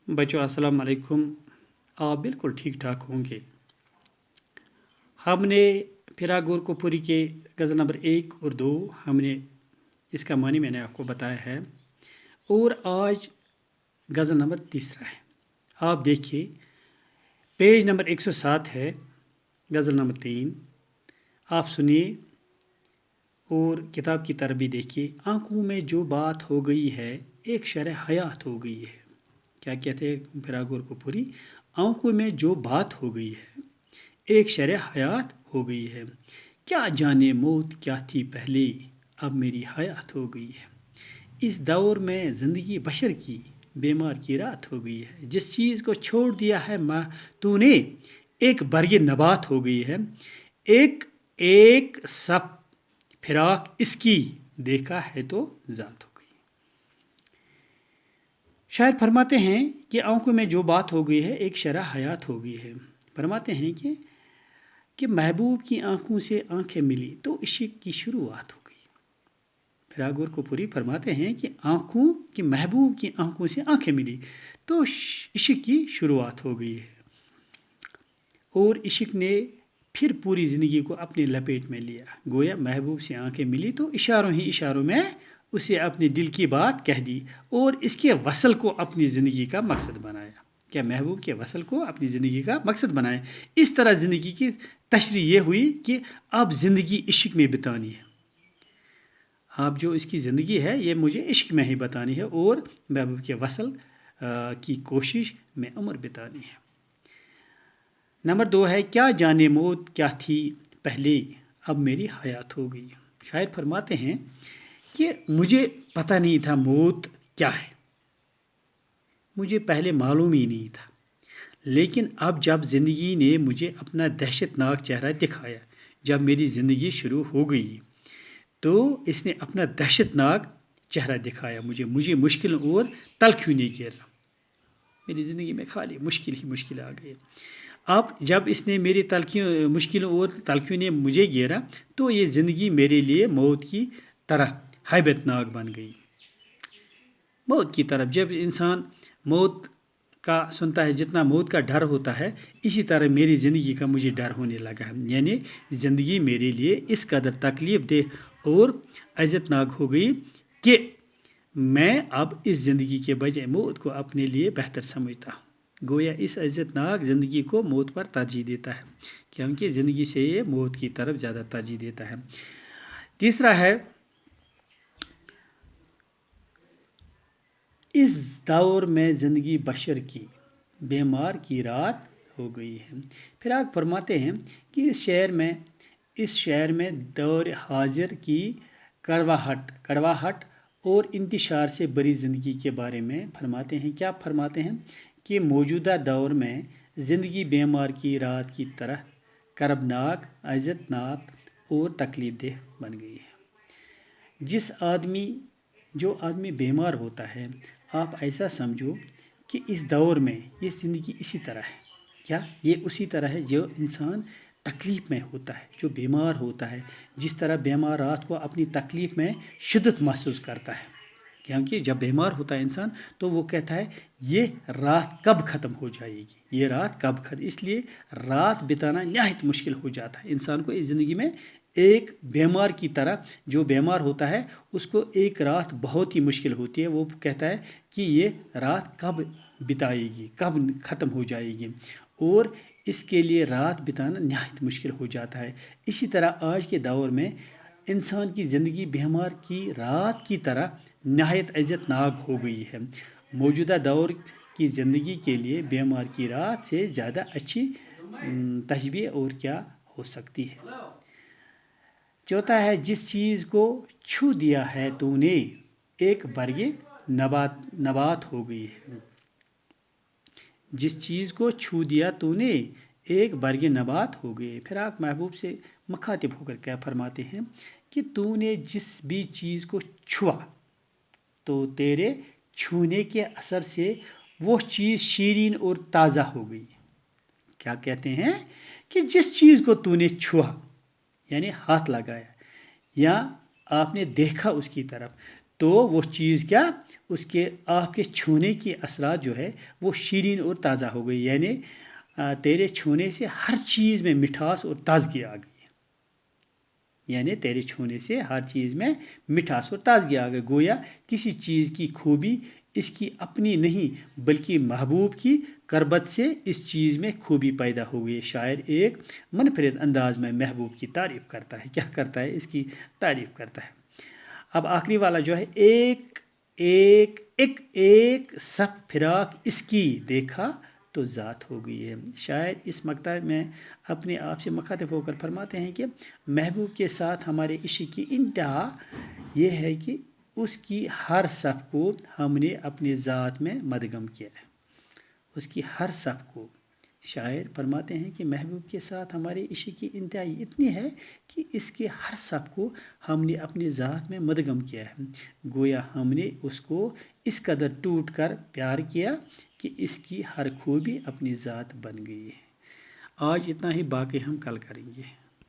बच्चों अस्सलाम वालेकुम। आप बिल्कुल ठीक ठाक होंगे। हमने फिरागोर कोपुरी के गज़ल नंबर 1 और 2 हमने इसका मानी मैंने आपको बताया है, और आज गज़ल नंबर 3 है। आप देखिए, पेज नंबर 107 है, गज़ल नंबर 3। आप सुनिए और किताब की तरफ भी देखिए। आंखों में जो बात हो गई है, एक शरह हयात हो गई है। क्या कहते हैं फिरागोर कोपुरी? आंखों में जो बात हो गई है, एक शरह हयात हो गई है। क्या जाने मौत क्या थी पहले, अब मेरी हयात हो गई है। इस दौर में ज़िंदगी बशर की बीमार की रात हो गई है। जिस चीज़ को छोड़ दिया है माँ तूने, एक बरगे नबात हो गई है। एक एक सब फिराक इसकी, देखा है तो ज़ात हो गई। शायर फरमाते हैं कि आंखों में जो बात हो गई है, एक शरह हयात हो गई है। फरमाते हैं कि महबूब की आंखों से आंखें मिली तो इश्क की शुरुआत हो गई। फिरागोर कोपुरी फरमाते हैं कि महबूब की आंखों से आंखें मिली तो इश्क की शुरुआत हो गई है। और इश्क ने फिर पूरी ज़िंदगी को अपनी लपेट में लिया। गोया महबूब से आंखें मिली तो इशारों ही इशारों में उसे अपने दिल की बात कह दी और इसके वसल को अपनी ज़िंदगी का मकसद बनाया। क्या महबूब के वसल को अपनी ज़िंदगी का मकसद बनाया। इस तरह ज़िंदगी की तशरीह ये हुई कि अब ज़िंदगी इश्क में बितानी है। अब जो इसकी ज़िंदगी है ये मुझे इश्क में ही बतानी है और महबूब के वसल की कोशिश में उम्र बितानी है। नंबर 2 है, क्या जाने मौत क्या थी पहले, अब मेरी हयात हो गई। शायद फरमाते हैं कि मुझे पता नहीं था मौत क्या है, मुझे पहले मालूम ही नहीं था। लेकिन अब जब ज़िंदगी ने मुझे अपना दहशतनाक चेहरा दिखाया, जब मेरी ज़िंदगी शुरू हो गई तो इसने अपना दहशतनाक चेहरा दिखाया मुझे मुश्किल और तलखियों ने घेरा। मेरी ज़िंदगी में खाली मुश्किल ही मुश्किल आ गई। अब जब इसने मेरी मुश्किलों और तलखियों ने मुझे घेरा तो ये ज़िंदगी मेरे लिए मौत की तरह हैबतनाक बन गई। मौत की तरफ जब इंसान मौत का सुनता है, जितना मौत का डर होता है, इसी तरह मेरी ज़िंदगी का मुझे डर होने लगा है। यानी ज़िंदगी मेरे लिए इस कदर तकलीफ़ देह और अज़तनाक हो गई कि मैं अब इस ज़िंदगी के बजाय मौत को अपने लिए बेहतर समझता हूँ। गोया इस अज़तनाक ज़िंदगी को मौत पर तरजीह देता है, क्योंकि ज़िंदगी से ये मौत की तरफ ज़्यादा तरजीह देता है। तीसरा है, इस दौर में ज़िंदगी बशर की बीमार की रात हो गई है। फिर आप फरमाते हैं कि इस शहर में दौर हाजिर की कड़वाहट और इंतशार से बड़ी ज़िंदगी के बारे में फरमाते हैं। क्या फरमाते हैं कि मौजूदा दौर में ज़िंदगी बीमार की रात की तरह करबनाक, अज़तनाक और तकलीफ देह बन गई है। जो आदमी बीमार होता है, आप ऐसा समझो कि इस दौर में ये ज़िंदगी इसी तरह है। क्या ये उसी तरह है जो इंसान तकलीफ़ में होता है, जो बीमार होता है, जिस तरह बीमार रात को अपनी तकलीफ़ में शिद्दत महसूस करता है। क्योंकि जब बीमार होता है इंसान तो वो कहता है ये रात कब ख़त्म हो जाएगी, ये रात कब ख़त्म। इसलिए रात बिताना निहायत मुश्किल हो जाता है इंसान को इस ज़िंदगी में। एक बीमार की तरह जो बीमार होता है उसको एक रात बहुत ही मुश्किल होती है। वो कहता है कि ये रात कब बिताएगी, कब ख़त्म हो जाएगी, और इसके लिए रात बिताना निहायत मुश्किल हो जाता है। इसी तरह आज के दौर में इंसान की ज़िंदगी बीमार की रात की तरह निहायत अज़तनाक हो गई है। मौजूदा दौर की ज़िंदगी के लिए बीमार की रात से ज़्यादा अच्छी तशबीह और क्या हो सकती है। चौथा है, जिस चीज़ को छू दिया है तूने, एक बरगे नबात हो गई है। जिस चीज़ को छू दिया तूने, एक बरगे नबात हो गई। फिर आप महबूब से मुखातिब होकर क्या फरमाते हैं कि तूने जिस भी चीज़ को छुआ तो तेरे छूने के असर से वो चीज़ शीरीन और ताज़ा हो गई। क्या कहते हैं कि जिस चीज़ को तूने छुआ यानी हाथ लगाया या आपने देखा उसकी तरफ, تو وہ چیز کیا، اس کے آپ کے چھونے کی اثرات جو ہے وہ شیرین اور تازہ ہو گئی، یعنی تیرے چھونے سے ہر چیز میں مٹھاس اور تازگی آ گئی، یعنی تیرے چھونے سے ہر چیز میں مٹھاس اور تازگی آ گئی۔ گویا کسی چیز کی خوبی اس کی اپنی نہیں بلکہ محبوب کی قربت سے اس چیز میں خوبی پیدا ہو گئی۔ شاعر ایک منفرد انداز میں محبوب کی تعریف کرتا ہے، کیا کرتا ہے، اس کی تعریف کرتا ہے۔ اب آخری والا جو ہے، ایک ایک ایک ایک سب فراق اس کی دیکھا تو ذات ہو گئی ہے۔ شاعر اس مقطع میں اپنے آپ سے مخاطب ہو کر فرماتے ہیں کہ محبوب کے ساتھ ہمارے عشق کی انتہا یہ ہے کہ اس کی ہر صف کو ہم نے اپنے ذات میں مدغم کیا ہے، اس کی ہر صف کو۔ شاعر فرماتے ہیں کہ محبوب کے ساتھ ہمارے عشق کی انتہائی اتنی ہے کہ اس کے ہر صف کو ہم نے اپنے ذات میں مدغم کیا ہے، گویا ہم نے اس کو اس قدر ٹوٹ کر پیار کیا کہ اس کی ہر خوبی اپنی ذات بن گئی ہے۔ آج اتنا ہی، باقی ہم کل کریں گے۔